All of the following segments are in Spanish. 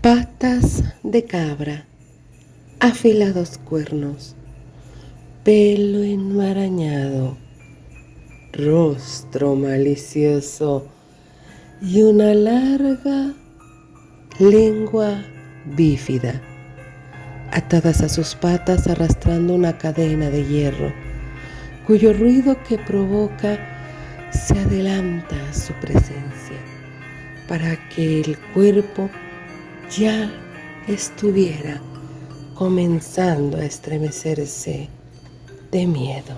Patas de cabra, afilados cuernos, pelo enmarañado, rostro malicioso y una larga lengua bífida, atadas a sus patas arrastrando una cadena de hierro, cuyo ruido que provoca se adelanta a su presencia, para que el cuerpo ya estuviera comenzando a estremecerse de miedo.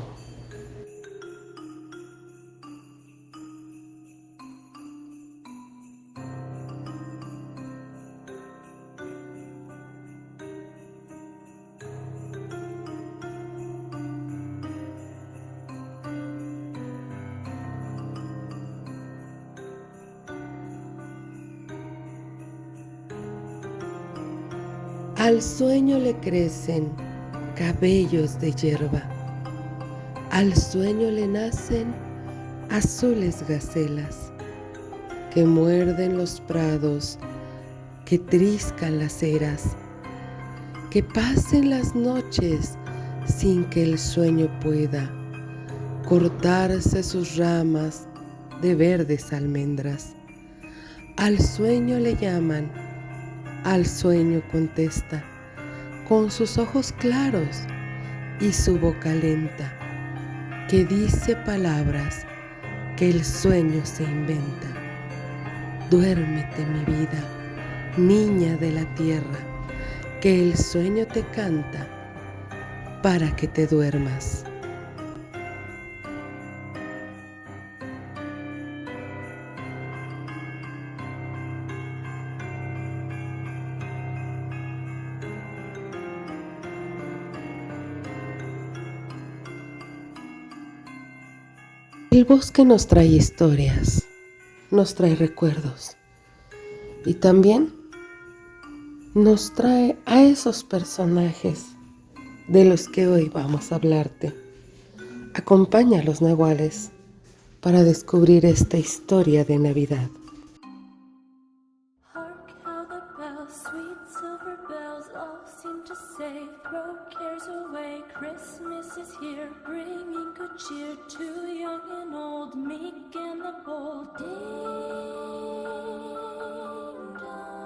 Al sueño le crecen cabellos de hierba, al sueño le nacen azules gacelas que muerden los prados, que triscan las eras, que pasen las noches sin que el sueño pueda cortarse sus ramas de verdes almendras. Al sueño le llaman, al sueño contesta, con sus ojos claros y su boca lenta, que dice palabras que el sueño se inventa. Duérmete, mi vida, niña de la tierra, que el sueño te canta para que te duermas. El bosque nos trae historias, nos trae recuerdos y también nos trae a esos personajes de los que hoy vamos a hablarte. Acompaña a los nahuales para descubrir esta historia de Navidad. Hark how the bells, sweet silver bells, all seem to say, throw cares away, Christmas is here, bringing good cheer to young and old, meek and the bold. Ding dong, ding dong.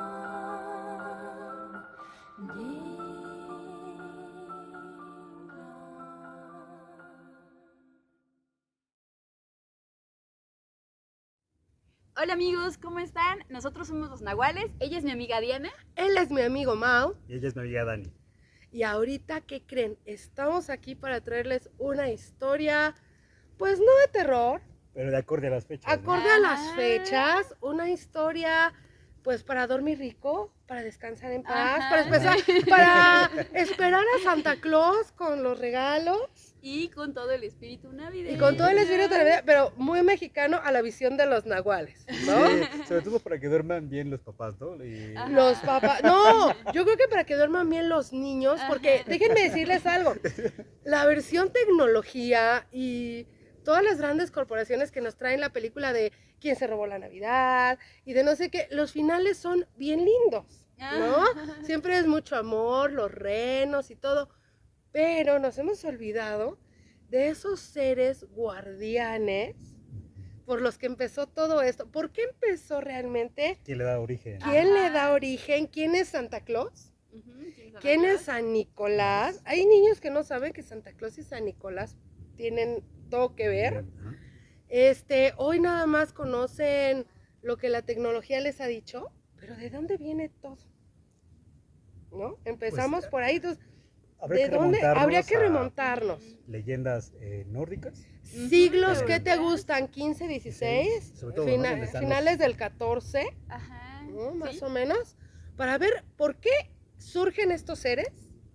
Hola amigos, ¿cómo están? Nosotros somos los Nahuales, ella es mi amiga Diana. Él es mi amigo Mau. Y ella es mi amiga Dani. Y ahorita, ¿qué creen? Estamos aquí para traerles una historia, pues no de terror, Pero de acorde a las fechas. acorde a las fechas, una historia pues para dormir rico, para descansar en paz, para esperar a Santa Claus con los regalos. Y con todo el espíritu navideño. Y con todo el espíritu de Navidad, pero muy mexicano a la visión de los nahuales, ¿no? Sí, sobre todo para que duerman bien los papás, ¿no? Y... Los papás, no, yo creo que para que duerman bien los niños, porque déjenme decirles algo, la versión tecnología y todas las grandes corporaciones que nos traen la película de quién se robó la Navidad y de no sé qué, los finales son bien lindos, ¿no? Siempre es mucho amor, los renos y todo, pero nos hemos olvidado de esos seres guardianes por los que empezó todo esto. ¿Por qué empezó realmente? ¿Quién le da origen? ¿Quién le da origen? ¿Quién es Santa Claus? ¿Quién es San Nicolás? Hay niños que no saben que Santa Claus y San Nicolás tienen todo que ver. Hoy nada más conocen lo que la tecnología les ha dicho, pero ¿de dónde viene todo? ¿No? Empezamos Pues, por ahí. Entonces, Habría ¿De que dónde? remontarnos Habría que a remontarnos. leyendas nórdicas. Siglos, Ujú. ¿qué te gustan? ¿15, 16? Sobre todo, ¿no? Donde están Finales los- del 14, Ajá. ¿no? Más ¿sí? o menos, para ver por qué surgen estos seres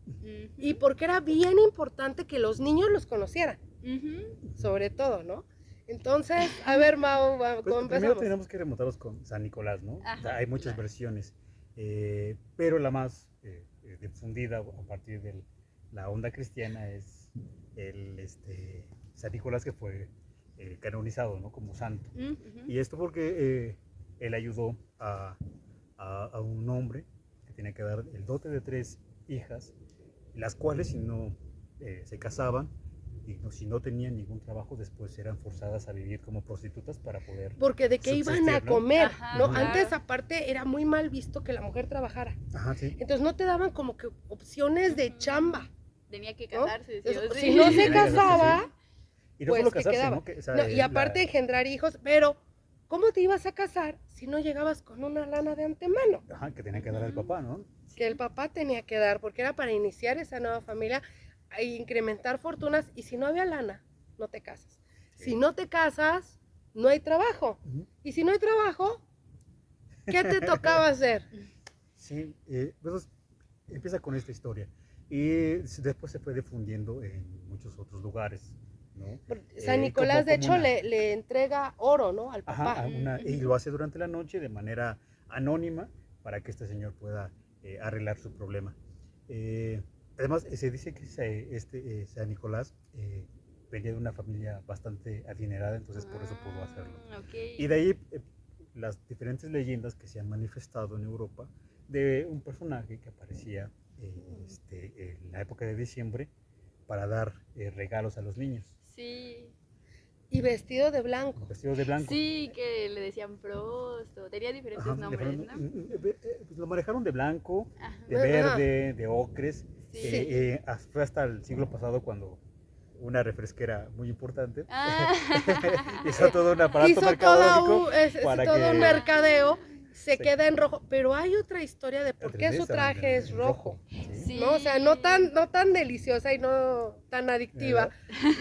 Ujú. y por qué era bien importante que los niños los conocieran, Ujú. sobre todo, ¿no? Entonces, a ver, Mau, Pues, ¿cómo primero empezamos? tenemos que remontarnos con San Nicolás, ¿no? Ajá, O sea, hay muchas claro. versiones, pero la más difundida a partir de la onda cristiana es el San Nicolás, que fue canonizado, ¿no? Como santo. Ujú. Y esto porque él ayudó a un hombre que tenía que dar el dote de 3 hijas, las cuales si no se casaban y si no tenían ningún trabajo, después eran forzadas a vivir como prostitutas para poder Porque de qué iban a subsistir, ¿no? comer, Ajá, ¿no? claro. Antes, aparte, era muy mal visto que la mujer trabajara. Ajá, sí. Entonces, no te daban como que opciones de Ujú. chamba, Tenía que ¿no? casarse, sí o Entonces, sí. si no se Tenía que casarse, casaba, sí. Y no pues, solo ¿qué casarse, quedaba? ¿no? Que, o sea, No, y aparte engendrar hijos, pero ¿cómo te ibas a casar si no llegabas con una lana de antemano? ajá, que tenía que dar al papá, ¿no? Que el papá tenía que dar, porque era para iniciar esa nueva familia e incrementar fortunas, y si no había lana, no te casas. Sí. Si no te casas, no hay trabajo. Ujú. Y si no hay trabajo, ¿qué te tocaba hacer? Sí, pues empieza con esta historia y después se fue difundiendo en muchos otros lugares, ¿no? San Como- Nicolás, de como hecho, una- le entrega oro, ¿no? Al Ajá, papá. y lo hace durante la noche de manera anónima para que este señor pueda arreglar su problema. Además, se dice que San Nicolás venía de una familia bastante adinerada, entonces por eso pudo hacerlo. Ok. Y de ahí las diferentes leyendas que se han manifestado en Europa de un personaje que aparecía en la época de diciembre para dar regalos a los niños, Sí. Y vestido de blanco. vestidos de blanco. Sí, que le decían Frosto. Tenía diferentes Ajá, nombres, ¿no? pues lo manejaron de blanco, Ajá. de Ajá. verde, de ocres. Sí. Fue hasta el siglo pasado cuando una refresquera muy importante Ah. hizo todo un aparato Hizo mercadológico todo para un que mercadeo, se Sí. queda en rojo. Pero hay otra historia de por qué su traje es rojo. ¿sí? Sí. ¿No? O sea, no tan deliciosa y no tan adictiva,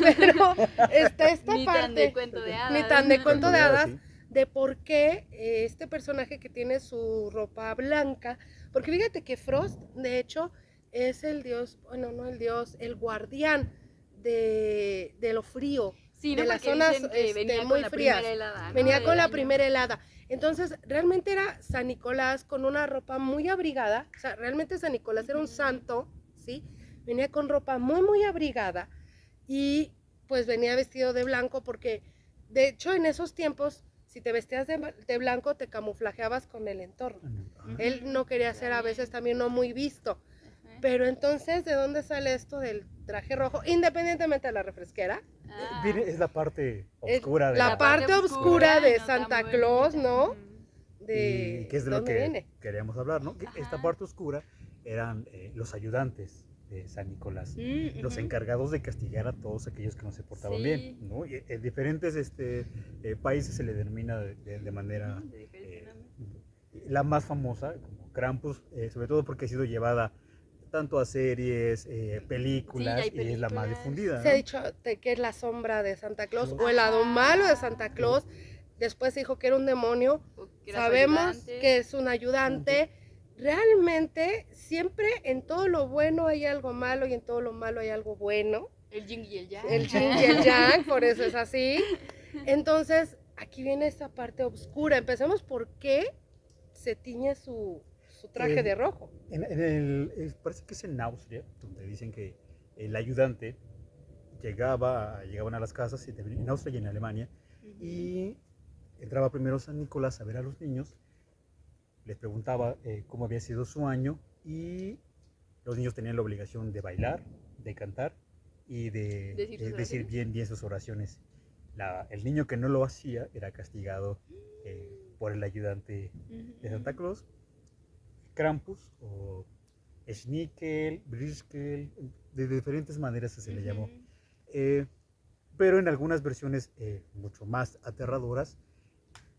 pero está esta Ni tan de parte, cuento de hadas. ni tan de cuento de hadas, Sí. de por qué este personaje que tiene su ropa blanca, porque fíjate que Frost, de hecho, es el dios, bueno, no el dios, el guardián de lo frío, Sí, ¿no? de las Porque zonas dicen que venía muy con la frías. primera helada, ¿no? Venía con del la año. primera helada. Entonces, realmente era San Nicolás con una ropa muy abrigada. O sea, realmente San Nicolás era un santo, ¿sí? Venía con ropa muy abrigada y pues venía vestido de blanco porque, de hecho, en esos tiempos, si te vestías de blanco, te camuflajeabas con el entorno. Ajá. Él no quería ser a veces también no muy visto. Ajá. Pero entonces, ¿de dónde sale esto del traje rojo? Independientemente de la refresquera. Ah. Es la parte Es oscura de la parte oscura de no tan Santa bonita. Claus, ¿no? Ujú. De y que es de lo dónde que viene. queríamos hablar, ¿no? Que esta Ajá. parte oscura eran los ayudantes de San Nicolás, los Ujú. encargados de castigar a todos aquellos que no se portaban Sí. bien, ¿no? Y en diferentes países se le denomina de manera Ujú, de diferente nombre. la más famosa, como Krampus, sobre todo porque ha sido llevada tanto a series, películas, Sí, hay y es la más películas. difundida, Se ha ¿no? dicho que es la sombra de Santa Claus Claro. o el lado Ajá. malo de Santa Claus. Después se dijo que era un demonio. O que era su Sabemos ayudante. que es un ayudante. Realmente, siempre en todo lo bueno hay algo malo y en todo lo malo hay algo bueno. El yin y el yang. El yin y el yang, por eso es así. Entonces, aquí viene esta parte oscura. Empecemos por qué se tiñe su traje Eh, de rojo. Parece que es en Austria, donde dicen que el ayudante llegaban a las casas en Austria y en Alemania, Ujú. y entraba primero San Nicolás a ver a los niños, les preguntaba cómo había sido su año, y los niños tenían la obligación de bailar, de cantar y de ¿Decir sus decir oraciones? bien sus oraciones. El niño que no lo hacía era castigado por el ayudante de Santa Claus, Krampus o Schnickel, Briskel, de diferentes maneras se le llamó. Ujú. Pero en algunas versiones mucho más aterradoras,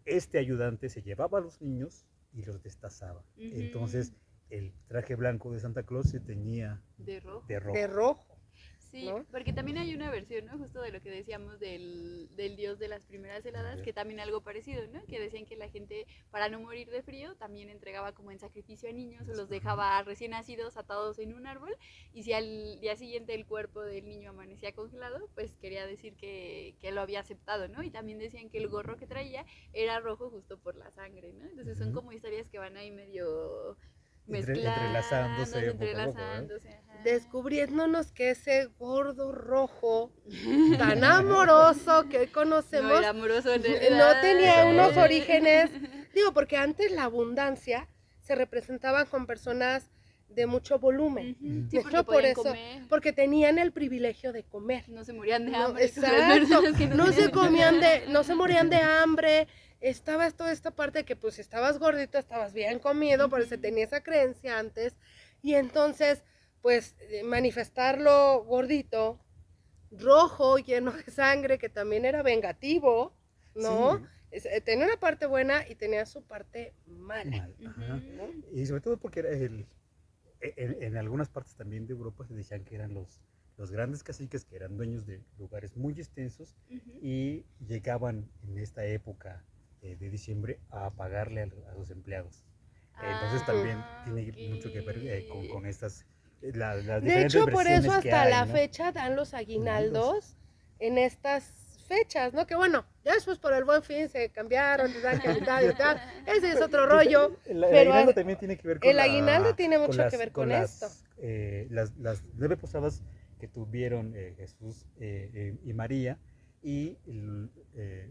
este ayudante se llevaba a los niños y los destazaba. Ujú. Entonces el traje blanco de Santa Claus se teñía De rojo. de rojo. De rojo. Sí, ¿no? porque también hay una versión, ¿no? Justo de lo que decíamos del dios de las primeras heladas, que también algo parecido, ¿no? Que decían que la gente, para no morir de frío, también entregaba como en sacrificio a niños o los dejaba recién nacidos atados en un árbol, y si al día siguiente el cuerpo del niño amanecía congelado, pues quería decir que lo había aceptado, ¿no? Y también decían que el gorro que traía era rojo justo por la sangre, ¿no? Entonces son como historias que van ahí medio Entrelazándose poco a poco, ¿eh? entrelazándose, ajá. Descubriéndonos que ese gordo rojo tan amoroso que hoy No conocemos era amoroso en no realidad. tenía unos orígenes, digo, porque antes la abundancia se representaba con personas de mucho volumen. Ujú, sí, De porque hecho, por podían eso, comer, porque tenían el privilegio de comer. no se morían de No, hambre. como las exacto, personas que no se tenían comían no se morían de hambre. Estaba toda esta parte de que pues si estabas gordito, estabas bien comido, por eso se tenía esa creencia antes. Y entonces, pues manifestarlo gordito, rojo, lleno de sangre, que también era vengativo, ¿no? Sí. Tenía una parte buena y tenía su parte mala. Mal, ajá. Ujú. Y sobre todo porque era en algunas partes también de Europa se decían que eran los grandes caciques que eran dueños de lugares muy extensos Ujú. y llegaban en esta época de diciembre a pagarle a los empleados. Entonces también tiene mucho que ver con Ok. estas, las De diferentes hecho, por eso versiones que hasta hay, la ¿no? fecha dan los aguinaldos en estas fechas, ¿no? Que bueno, ya después por el Buen Fin se cambiaron, les dan que a mitad y tal. Ese es otro rollo. El Pero aguinaldo también tiene que ver con el aguinaldo tiene mucho las, que ver con esto. las 9 posadas que tuvieron Jesús y María, y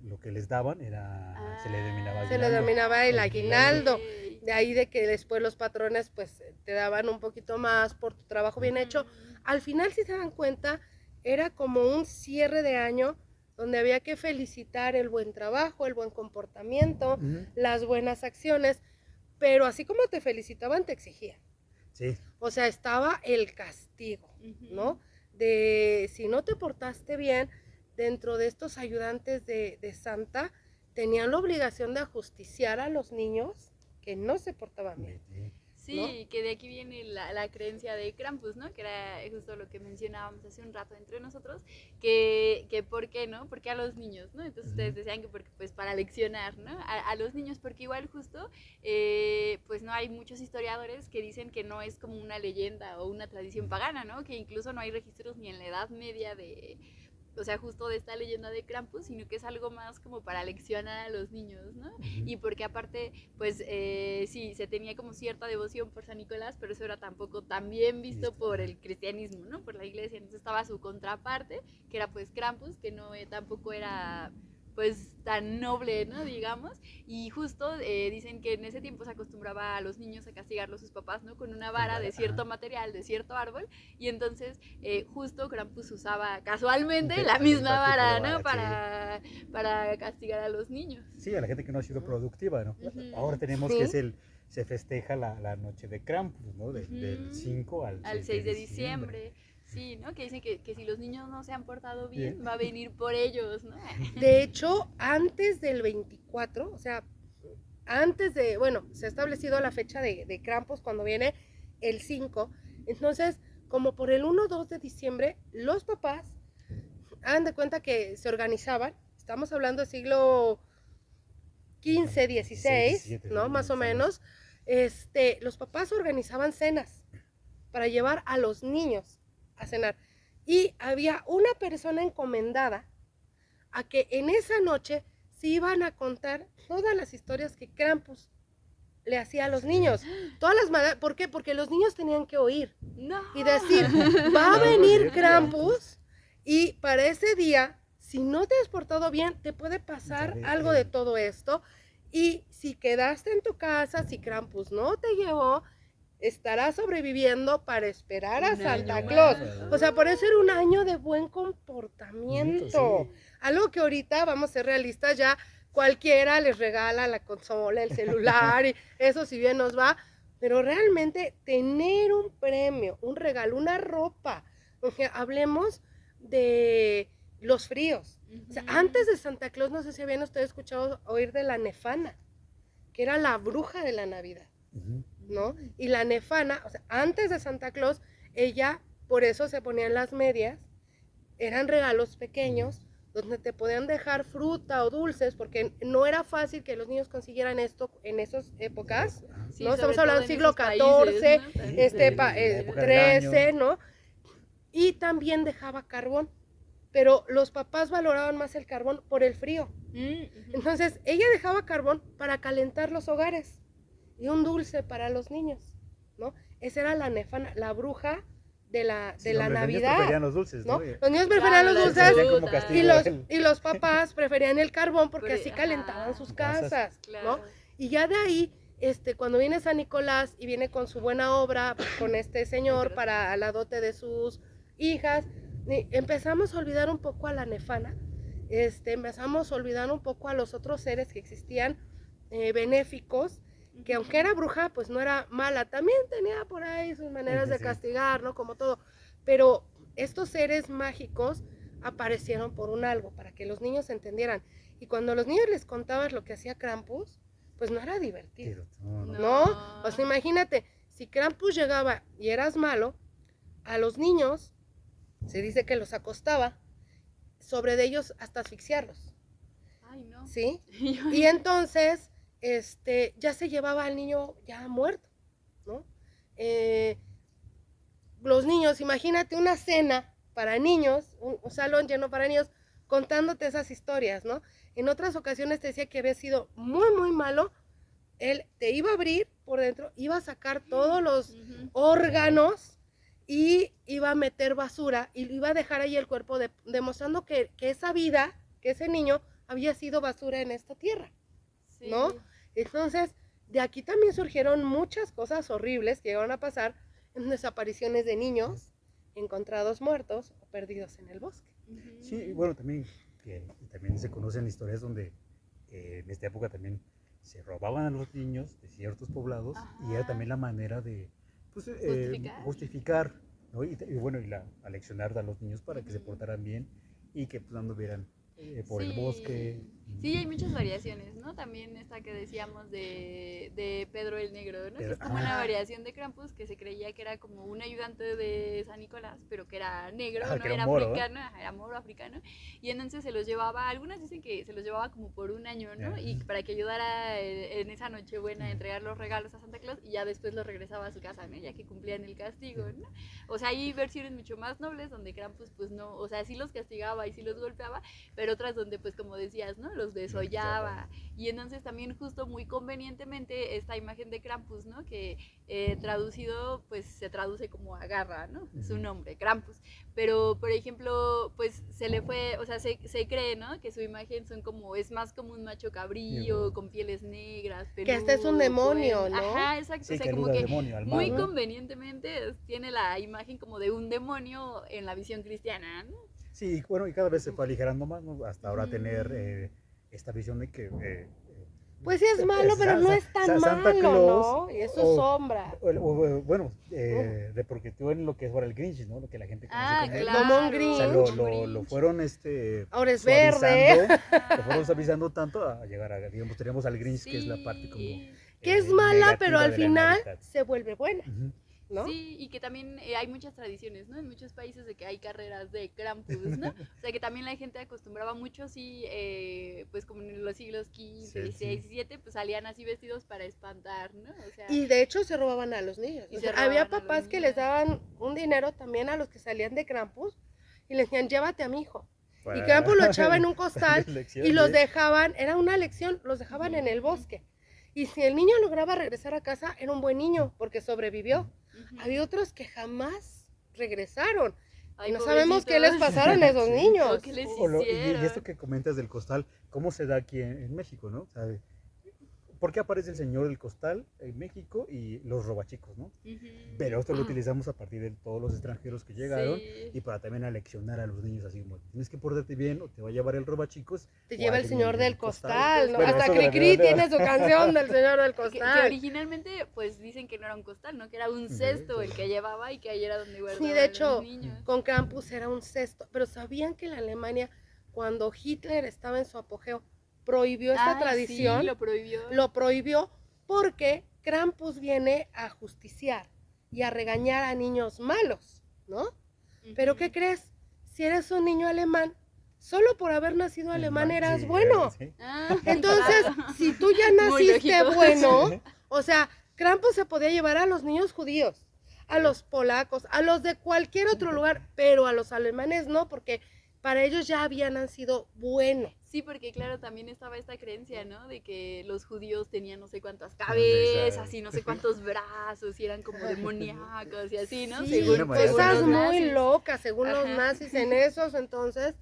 lo que les daban era, se le denominaba Se le aguinaldo. denominaba el aguinaldo. Ok. De ahí de que después los patrones pues te daban un poquito más por tu trabajo bien hecho. Ujú. Al final, si se dan cuenta, era como un cierre de año donde había que felicitar el buen trabajo, el buen comportamiento, Ujú. las buenas acciones, pero así como te felicitaban, te exigían. Sí, O sea, estaba el castigo, Ujú. ¿no? De si no te portaste bien, dentro de estos ayudantes de Santa, tenían la obligación de ajusticiar a los niños que no se portaban bien. Sí, que de aquí viene la creencia de Krampus, ¿no? Que era justo lo que mencionábamos hace un rato entre nosotros, que ¿por qué, no? ¿Por qué a los niños, no? Entonces ustedes Ujú. decían que porque, pues para leccionar, ¿no? A los niños, porque igual justo, pues no hay muchos historiadores que dicen que no es como una leyenda o una tradición pagana, ¿no? Que incluso no hay registros ni en la Edad Media de... O sea, justo de esta leyenda de Krampus, sino que es algo más como para leccionar a los niños, ¿no? Ujú. Y porque aparte, pues sí, se tenía como cierta devoción por San Nicolás, pero eso era tampoco tan bien visto Visto, por ajá. el cristianismo, ¿no? Por la iglesia. Entonces estaba su contraparte, que era pues Krampus, que no tampoco era pues tan noble, ¿no? Digamos. Y justo dicen que en ese tiempo se acostumbraba a los niños a castigarlos sus papás, ¿no? Con una vara de cierto Ajá. material, de cierto árbol. Y entonces justo Krampus usaba casualmente De- la misma exacto, vara, la ¿no? vara, Para castigar a los niños. Sí, a la gente que no ha sido productiva, ¿no? Ujú. Ahora tenemos Sí. que se festeja la noche de Krampus, ¿no? Del Ujú. 5 al Al 6 6 de de diciembre. diciembre. Sí, ¿no? Que dicen que si los niños no se han portado Bien. bien, va a venir por ellos, ¿no? De hecho, antes del 24, o sea, antes de, bueno, se ha establecido la fecha de Krampus cuando viene el 5, entonces, como por el 1 o 2 de diciembre, los papás, hagan de cuenta que se organizaban, estamos hablando del siglo XV, XVI, ¿no? Más o menos, los papás organizaban cenas para llevar a los niños a cenar. Y había una persona encomendada a que en esa noche se iban a contar todas las historias que Krampus le hacía a los niños. Todas las ¿por qué? Porque los niños tenían que oír No. y decir, va a venir Krampus y para ese día, si no te has portado bien, te puede pasar algo de todo esto. Y si quedaste en tu casa, si Krampus no te llevó, estarás sobreviviendo para esperar a Un Santa año Claus. más. O sea, por eso era un año de buen comportamiento. Sí. Algo que ahorita, vamos a ser realistas, ya cualquiera les regala la consola, el celular, y eso si bien nos va, pero realmente tener un premio, un regalo, una ropa, porque hablemos de los fríos. O sea, antes de Santa Claus, no sé si habían ustedes escuchado oír de la Nefana, que era la bruja de la Navidad. Ujú. ¿no? Y la Nefana, o sea, antes de Santa Claus, ella, por eso se ponían las medias, eran regalos pequeños, donde te podían dejar fruta o dulces, porque no era fácil que los niños consiguieran esto en esas épocas, Sí, ¿no? sobre Estamos todo hablando del en siglo esos países, XIV, ¿no? También. la época del año. 13, ¿no? Y también dejaba carbón, pero los papás valoraban más el carbón por el frío. Entonces, ella dejaba carbón para calentar los hogares y un dulce para los niños, ¿no? Esa era la Nefana, la bruja de la Sí, los niños Navidad, preferían los dulces, ¿no? ¿no? Los niños Claro, preferían los las dulces sentían como frutas. castigo. y los papás preferían el carbón porque Porque- así ajá. calentaban sus Casas. casas, ¿no? Claro. Y ya de ahí, cuando viene San Nicolás y viene con su buena obra, con este señor para la dote de sus hijas, empezamos a olvidar un poco a la Nefana, empezamos a olvidar un poco a los otros seres que existían benéficos, que aunque era bruja, pues no era mala, también tenía por ahí sus maneras de Sí. castigar, ¿no? Como todo, pero estos seres mágicos aparecieron por un algo, para que los niños entendieran. Y cuando los niños les contabas lo que hacía Krampus, pues no era divertido, No, no. ¿no? Pues imagínate, si Krampus llegaba y eras malo, a los niños se dice que los acostaba sobre de ellos hasta asfixiarlos, Ay, no. ¿sí? Y entonces, ya se llevaba al niño ya muerto, ¿no? Los niños, imagínate una cena para niños, un salón lleno para niños, contándote esas historias, ¿no? En otras ocasiones te decía que había sido muy, muy malo. Él te iba a abrir por dentro, iba a sacar todos los órganos y iba a meter basura y iba a dejar ahí el cuerpo, demostrando que esa vida, que ese niño había sido basura en esta tierra, Sí. ¿no? Entonces, de aquí también surgieron muchas cosas horribles que llegaron a pasar en desapariciones de niños encontrados muertos o perdidos en el bosque. Ujú. Sí, y bueno, también se conocen historias donde en esta época también se robaban a los niños de ciertos poblados y era Ajá. también la manera de pues, Justificar. ¿no? Y bueno, aleccionar a los niños para que se Ujú. portaran bien y que pues, anduvieran por el Sí. bosque. Sí, hay muchas variaciones, ¿no? También esta que decíamos de Pedro el Negro, ¿no? Que es como una variación de Krampus que se creía que era como un ayudante de San Nicolás, pero que era negro, Ajá, ¿no? que era Era moro, africano, ajá, era moro africano. Y entonces se los llevaba, algunas dicen que se los llevaba como por un año, ¿no? Ajá. Y para que ayudara en esa Nochebuena a entregar los regalos a Santa Claus y ya después los regresaba a su casa, ¿no? Ya que cumplían el castigo, ¿no? O sea, hay versiones mucho más nobles donde Krampus pues no, o sea, sí los castigaba y sí los golpeaba, pero otras donde pues como decías, ¿no? Los desollaba. Y entonces también justo muy convenientemente esta imagen de Krampus, ¿no? Que traducido pues se traduce como agarra, ¿no? Su nombre, Krampus. Pero por ejemplo, pues se le fue, o sea, se cree, ¿no? Que su imagen son como, es más como un macho cabrío, con pieles negras, peludo, Que este es un demonio, ¿no? Ajá, exacto. Sí, O sea, que como alude al que demonio, al muy mal, ¿no? convenientemente tiene la imagen como de un demonio en la visión cristiana, ¿no? Sí, bueno, y cada vez se fue aligerando más, ¿no? Hasta ahora tener esta visión de que Pues sí es malo, pero no es tan Santa malo, Claus, ¿no? Y es su o- sombra. bueno, porque tú en lo que es ahora el Grinch, ¿no? Lo que la gente conoce Ah, como claro. Como un O Grinch. sea, Grinch. lo fueron Ahora es verde. lo fueron suavizando tanto a llegar a, digamos, tenemos al Grinch, que es la parte como Sí. Que es mala, pero negativa al de la final Navidad. se vuelve buena, Ujú. ¿no? Sí, y que también hay muchas tradiciones, ¿no? En muchos países de que hay carreras de Krampus, ¿no? O sea, que también la gente acostumbraba mucho, sí, pues como en los siglos XV, Sí, XVI, sí. XVII, pues salían así vestidos para espantar, ¿no? O sea, Y de hecho se robaban a los niños. Y O se sea, robaban había a los papás que niños. les daban un dinero también a los que salían de Krampus y les decían, llévate a mi hijo. Y Para- Krampus lo echaba en un costal Lección, y los ¿eh? dejaban, era una lección, los dejaban en el bosque. Y si el niño lograba regresar a casa, era un buen niño porque sobrevivió. ujú. Había otros que jamás regresaron. Ay, Y no sabemos qué les pobrecitos. pasaron a esos Sí. niños. O qué les Y hicieron. esto que comentas del costal, ¿cómo se da aquí en México, no? O sea, ¿por qué aparece el señor del costal en México y los robachicos, no? Ujú. Pero esto lo utilizamos a partir de todos los extranjeros que llegaron Sí. y para también aleccionar a los niños así como tienes que portarte bien o te va a llevar el robachicos. Te o lleva el alguien señor del costal, ¿no? Bueno, Hasta eso de la Cricri verdad- tiene su canción del señor del Que costal. originalmente pues dicen que no era un costal, ¿no? Que era un cesto el que llevaba y que ahí era donde guardaban Sí, de hecho, los niños. con Krampus era un cesto. Pero ¿sabían que en Alemania, cuando Hitler estaba en su apogeo, prohibió esta Ay, tradición? sí, lo prohibió. Lo prohibió porque Krampus viene a justiciar y a regañar a niños malos, ¿no? Pero ¿qué crees? Si eres un niño alemán, solo por haber nacido alemán eras Sí, bueno. sí. Ah, Entonces, claro. si tú ya Muy naciste lógico. bueno, o sea, Krampus se podía llevar a los niños judíos, a los polacos, a los de cualquier otro lugar, pero a los alemanes no, porque para ellos ya habían nacido buenos. Sí, porque claro, también estaba esta creencia, ¿no? De que los judíos tenían no sé cuántas cabezas y no sé cuántos brazos y eran como demoníacos y así, ¿no? Sí, Según según cosas los muy nazis. locas, según los Ajá. nazis en esos entonces.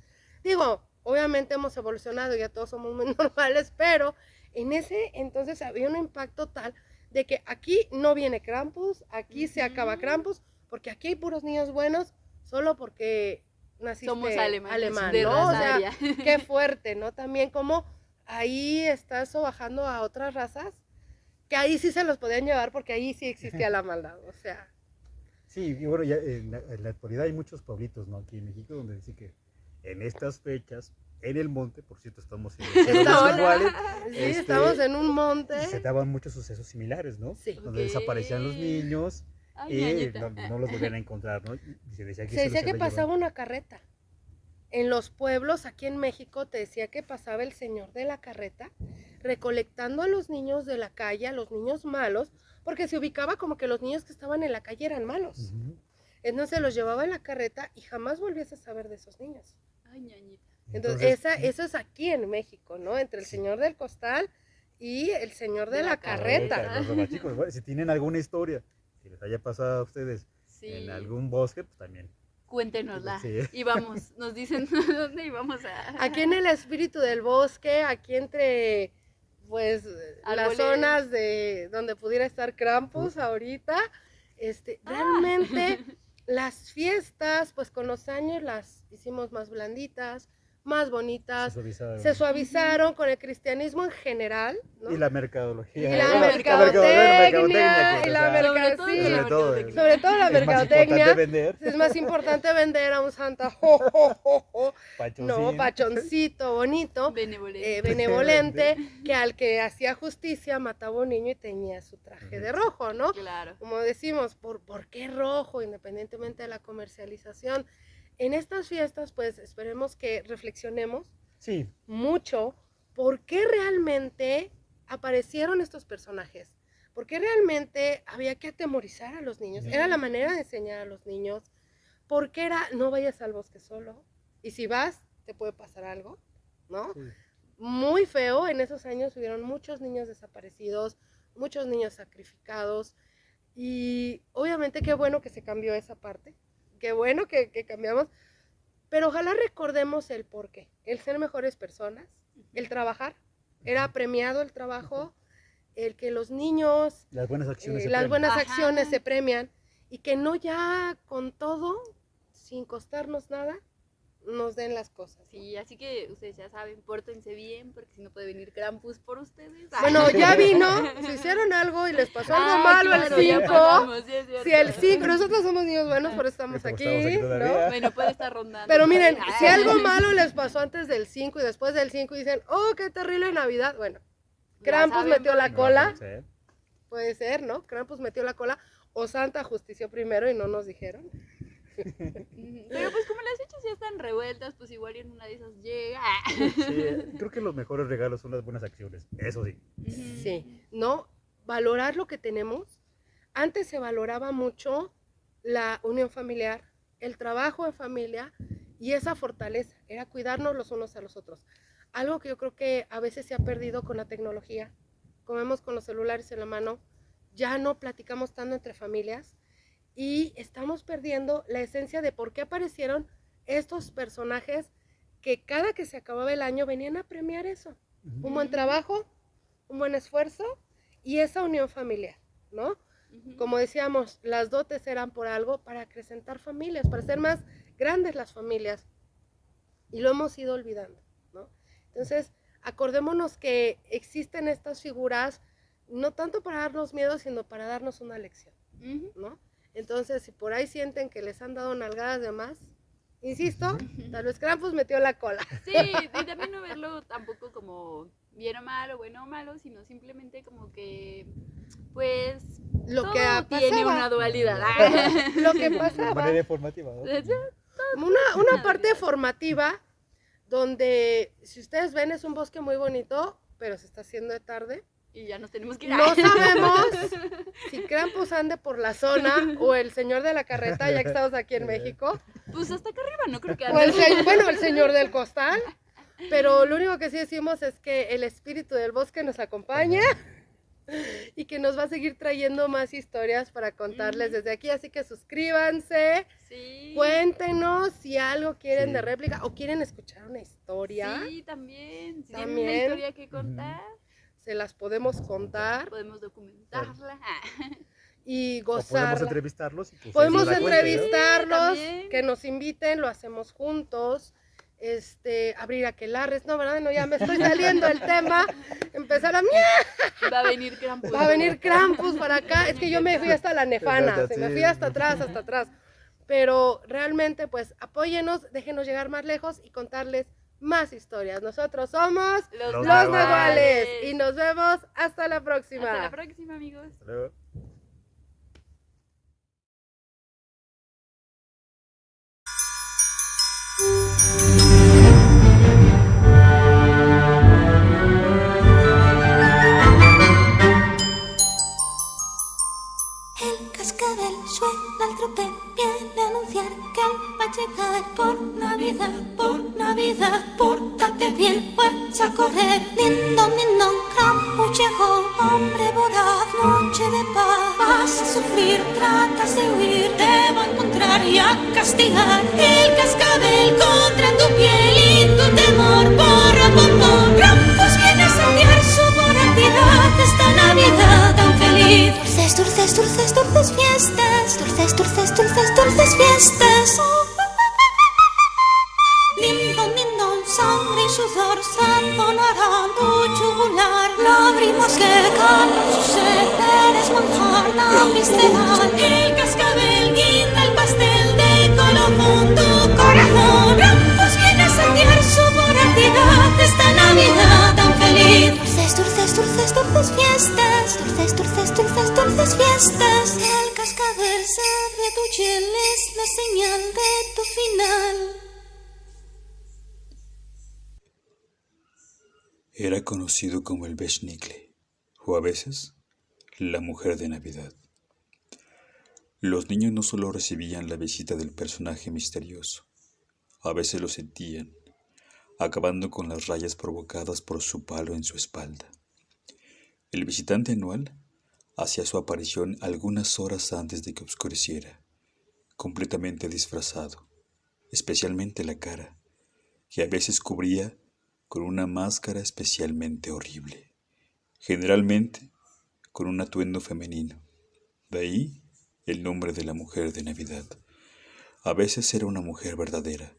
Digo, obviamente hemos evolucionado, ya todos somos muy normales, pero en ese entonces había un impacto tal de que aquí no viene Krampus, aquí se acaba Ujú. Krampus, porque aquí hay puros niños buenos, solo porque naciste Somos alemanes, alemán, de ¿no? O raza sea, aria. qué fuerte, ¿no? También como ahí estás sobajando a otras razas, que ahí sí se los podían llevar porque ahí sí existía la maldad, o sea. Sí, y bueno, ya en la actualidad hay muchos pueblitos, ¿no? Aquí en México, donde dice que en estas fechas, en el monte, por cierto, estamos en los Estamos- iguales, Sí, este, estamos en un monte. se daban muchos sucesos similares, ¿no? Sí. Donde Ok. desaparecían los niños Ay, y ñañita. no los volvían a encontrar, ¿no? Y se decía que Se se los decía que había pasaba llevado. una carreta. En los pueblos, aquí en México, te decía que pasaba el señor de la carreta recolectando a los niños de la calle, a los niños malos, porque se ubicaba como que los niños que estaban en la calle eran malos. Ujú. Entonces los llevaba en la carreta y jamás volvías a saber de esos niños. Ay, ñañita. Entonces, eso es aquí en México, ¿no? Entre el Sí. señor del costal y el señor de De la la carreta. Los robachicos, bueno, si tienen alguna historia que les haya pasado a ustedes Sí. en algún bosque, pues también. Cuéntenosla. Sí. Y vamos, nos dicen dónde íbamos a. Aquí en el espíritu del bosque, aquí entre pues las Árboles. zonas de donde pudiera estar Krampus ahorita, realmente las fiestas, pues con los años las hicimos más blanditas, más bonitas, suavizaron. se suavizaron con el cristianismo en general, ¿no? Y la mercadología. Y la Bueno, mercadotecnia, que, y o la sea, mercadotecnia, Sobre sí, todo con la sobre todo, mercadotecnia. sobre todo la es más mercadotecnia. importante vender. Es más importante vender a un santa jo, jo, jo, jo, Pachoncín. no, pachoncito, bonito, Benevolente. benevolente, que al que hacía justicia mataba a un niño y tenía su traje de rojo, ¿no? Claro. Como decimos, ¿por qué rojo? Independientemente de la comercialización. En estas fiestas, pues esperemos que reflexionemos Sí, mucho por qué realmente aparecieron estos personajes. ¿Por qué realmente había que atemorizar a los niños? Era la manera de enseñar a los niños. ¿Por qué era no vayas al bosque solo? Y si vas, te puede pasar algo, ¿no? sí. Muy feo. En esos años hubieron muchos niños desaparecidos, muchos niños sacrificados. Y obviamente qué bueno que se cambió esa parte. Qué bueno que cambiamos. Pero ojalá recordemos el porqué. El ser mejores personas, el trabajar. Era premiado el trabajo, el que los niños, Las buenas acciones. se las premian. buenas Ajá. acciones se premian y que no ya con todo, sin costarnos nada, nos den las cosas. Sí, así que ustedes ya saben, pórtense bien, porque si no puede venir Krampus por ustedes. Bueno, ya vino, si hicieron algo y les pasó algo malo claro, el ya 5, pasamos, sí es cierto. si el 5, nosotros somos niños buenos, por eso estamos Como aquí, estamos aquí ¿no? todavía. Bueno, puede estar rondando. Pero miren, Ah. si algo malo les pasó antes del 5 y después del 5 y dicen, oh, qué terrible Navidad, bueno, Ya Krampus saben, metió la No, cola, puede ser. puede ser, ¿no? Krampus metió la cola, o Santa justició primero y no nos dijeron. Pero pues como las fechas ya están revueltas, pues igual y en una de esas llega. Sí, creo que los mejores regalos son las buenas acciones. Eso sí. Sí, ¿no? Valorar lo que tenemos. Antes se valoraba mucho la unión familiar, el trabajo en familia y esa fortaleza, era cuidarnos los unos a los otros. Algo que yo creo que a veces se ha perdido con la tecnología, comemos con los celulares en la mano, ya no platicamos tanto entre familias y estamos perdiendo la esencia de por qué aparecieron estos personajes que cada que se acababa el año venían a premiar eso. Un buen trabajo, un buen esfuerzo y esa unión familiar, ¿no? Como decíamos, las dotes eran por algo para acrecentar familias, para hacer más grandes las familias. Y lo hemos ido olvidando, ¿no? Entonces, acordémonos que existen estas figuras no tanto para darnos miedo, sino para darnos una lección, ¿no? Entonces, si por ahí sienten que les han dado nalgadas de más, insisto, tal vez Krampus metió la cola. Sí, y también no verlo tampoco como bien o malo, bueno o malo, sino simplemente como que, pues, Lo todo que tiene pasaba. una dualidad. Lo que De pasaba. manera informativa, ¿no? Una parte formativa donde, si ustedes ven, es un bosque muy bonito, pero se está haciendo de tarde. Y ya nos tenemos que ir. No sabemos si Krampus ande por la zona o el señor de la carreta, ya que estamos aquí en México, Pues hasta acá arriba, no creo que o el, ande. bueno, el señor del costal. Pero lo único que sí decimos es que el espíritu del bosque nos acompaña y que nos va a seguir trayendo más historias para contarles desde aquí. Así que suscríbanse, Sí. cuéntenos si algo quieren Sí. de réplica o quieren escuchar una historia. Sí, también. Si tienen También. una historia que contar, Se las podemos contar podemos documentarla. y O podemos gozarla. entrevistarlos y que ustedes Podemos nos la cuenten, ¿no? entrevistarlos, también. que nos inviten, lo hacemos juntos. Abrir aquelarres, no, ¿verdad? No, ya me estoy saliendo del tema. Empezar a Va a venir Krampus. va a venir Krampus para acá. Es que yo me fui hasta la Nefana, me fui hasta atrás. Pero realmente, pues, apóyenos, déjenos llegar más lejos y contarles más historias. Nosotros somos Los Los Nahuales. Nahuales y nos vemos hasta la próxima. Hasta la próxima, amigos. Hasta luego. El cascabel suena al tropel, viene a anunciar que él va a llegar por Navidad, pórtate bien, pues a correr. Din don, Krampus llegó, hombre voraz, noche de paz. Vas a sufrir, tratas de huir, te va a encontrar y a castigar. El cascabel contra tu piel y tu temor, porra, por. Krampus viene a saciar su voracidad esta Navidad tan feliz. Dulces, dulces, dulces fiestas, dulces fiestas. Lindon, sangre y sudor sazonarán tu yugular. Lágrimas que calman su sed, eres manjar tan visceral. El cascabel guinda el pastel de colofón tu corazón. Krampus viene a saciar su voracidad esta Navidad tan feliz. Dulces fiestas, dulces fiestas. El cascabel sabe a tu piel, es la señal de tu final. Era conocido como el Bechnikle, o a veces la mujer de Navidad. Los niños no solo recibían la visita del personaje misterioso, a veces lo sentían, acabando con las rayas provocadas por su palo en su espalda. El visitante anual hacía su aparición algunas horas antes de que oscureciera, completamente disfrazado, especialmente la cara, que a veces cubría con una máscara especialmente horrible, generalmente con un atuendo femenino. De ahí el nombre de la mujer de Navidad. A veces era una mujer verdadera,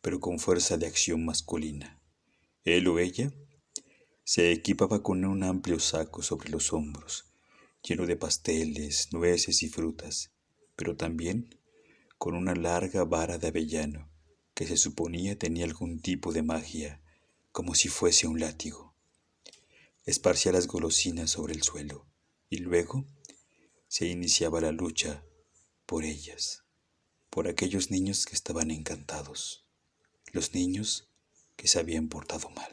pero con fuerza de acción masculina. Él o ella se equipaba con un amplio saco sobre los hombros, lleno de pasteles, nueces y frutas, pero también con una larga vara de avellano que se suponía tenía algún tipo de magia, como si fuese un látigo. Esparcía las golosinas sobre el suelo y luego se iniciaba la lucha por ellas, por aquellos niños que estaban encantados, los niños que se habían portado mal.